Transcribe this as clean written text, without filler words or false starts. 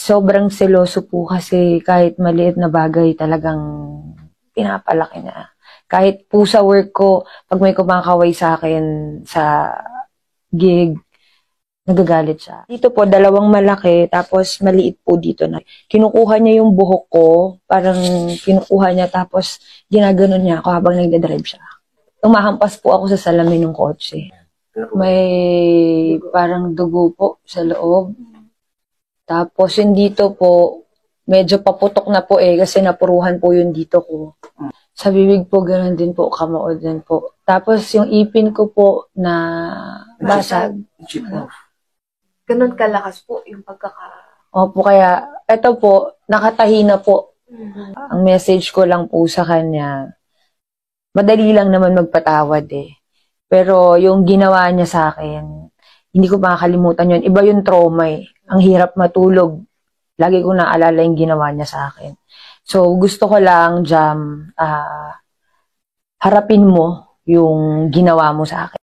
sobrang seloso po kasi kahit maliit na bagay talagang pinapalaki niya. Kahit po sa work ko, pag may kumakaway sa akin sa gig, nagagalit siya. Dito po, dalawang malaki, tapos maliit po dito na. Kinukuha niya yung buhok ko, parang kinukuha niya, tapos ginaganon niya ako habang nagdadrive siya. Umahampas po ako sa salamin ng kotse. May parang dugo po sa loob. Tapos yung dito po, medyo paputok na po kasi napuruhan po yung dito ko. Sa bibig po, ganoon din po, kamao din po. Tapos yung ipin ko po na basag. Ganun kalakas po yung Opo, kaya eto po, nakatahi na po. Ang message ko lang po sa kanya, madali lang naman magpatawad Pero yung ginawa niya sa akin, hindi ko makakalimutan yun. Iba yung trauma Ang hirap matulog. Lagi ko naalala yung ginawa niya sa akin. So, gusto ko lang, Jam, harapin mo yung ginawa mo sa akin.